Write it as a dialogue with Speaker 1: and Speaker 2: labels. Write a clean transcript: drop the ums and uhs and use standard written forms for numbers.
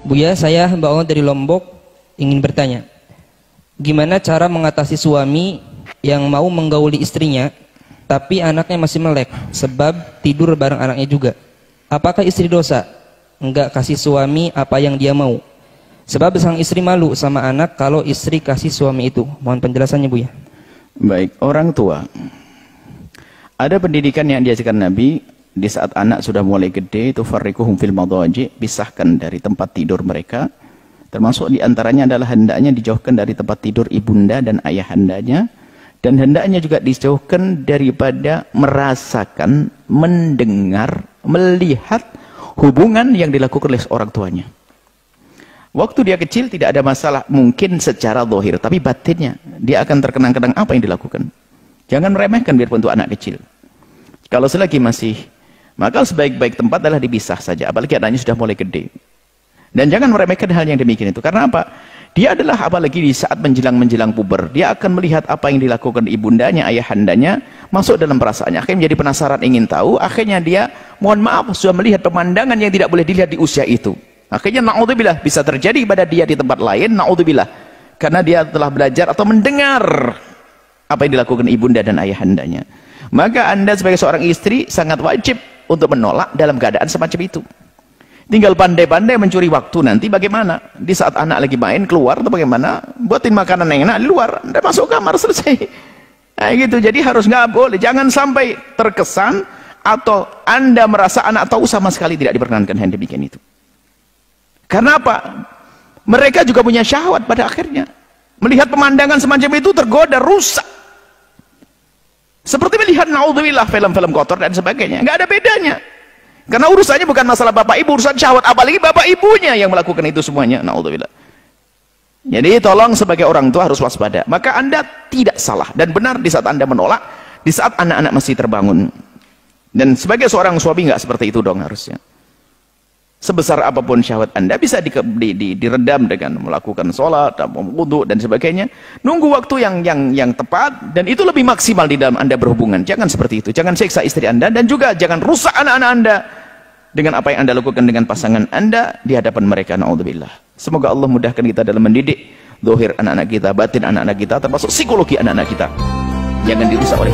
Speaker 1: Buya, saya Mbak Allah dari Lombok ingin bertanya, gimana cara mengatasi suami yang mau menggauli istrinya tapi anaknya masih melek sebab tidur bareng anaknya juga? Apakah istri dosa enggak kasih suami apa yang dia mau? Sebab sang istri malu sama anak kalau istri kasih suami itu. Mohon penjelasannya, Buya.
Speaker 2: Baik, orang tua. Ada pendidikan yang diajarkan Nabi di saat anak sudah mulai gede, itu farriquhum fil madaji, pisahkan dari tempat tidur mereka. Termasuk diantaranya adalah hendaknya dijauhkan dari tempat tidur ibunda dan ayahandanya, dan hendaknya juga dijauhkan daripada merasakan, mendengar, melihat hubungan yang dilakukan oleh orang tuanya. Waktu dia kecil tidak ada masalah, mungkin secara zahir, tapi batinnya dia akan terkenang-kenang apa yang dilakukan. Jangan meremehkan biarpun untuk anak kecil. Kalau selagi masih, maka sebaik-baik tempat adalah dipisah saja, apalagi anaknya sudah mulai gede. Dan jangan meremehkan hal yang demikian itu. Karena apa? Dia adalah apalagi di saat menjelang puber, dia akan melihat apa yang dilakukan ibundanya, ayahandanya, masuk dalam perasaannya. Akhirnya menjadi penasaran, ingin tahu. Akhirnya dia, mohon maaf, sudah melihat pemandangan yang tidak boleh dilihat di usia itu. Akhirnya na'udzubillah, bisa terjadi pada dia di tempat lain, na'udzubillah. Karena dia telah belajar atau mendengar apa yang dilakukan ibunda dan ayahandanya. Maka Anda sebagai seorang istri sangat wajib untuk menolak dalam keadaan semacam itu. Tinggal pandai-pandai mencuri waktu nanti bagaimana. Di saat anak lagi main, keluar atau bagaimana, buatin makanan yang enak di luar, Anda masuk kamar, selesai. Nah gitu, jadi harus nggak boleh. Jangan sampai terkesan atau Anda merasa anak tahu sama sekali tidak diperkenankan yang demikian itu. Karena apa? Mereka juga punya syahwat pada akhirnya. Melihat pemandangan semacam itu tergoda, rusak. Seperti melihat naudzubillah film-film kotor dan sebagainya, nggak ada bedanya. Karena urusannya bukan masalah bapak ibu, urusan syahwat, apalagi bapak ibunya yang melakukan itu semuanya, naudzubillah. Jadi tolong sebagai orang tua harus waspada. Maka Anda tidak salah dan benar di saat Anda menolak, di saat anak-anak masih terbangun. Dan sebagai seorang suami nggak seperti itu dong harusnya. Sebesar apapun syahwat Anda bisa diredam dengan melakukan sholat, wudu dan sebagainya. Nunggu waktu yang tepat, dan itu lebih maksimal di dalam Anda berhubungan. Jangan seperti itu. Jangan siksa istri Anda, dan juga jangan rusak anak-anak Anda dengan apa yang Anda lakukan dengan pasangan Anda di hadapan mereka. Na'udzubillah. Semoga Allah mudahkan kita dalam mendidik zahir anak-anak kita, batin anak-anak kita, termasuk psikologi anak-anak kita. Jangan dirusak oleh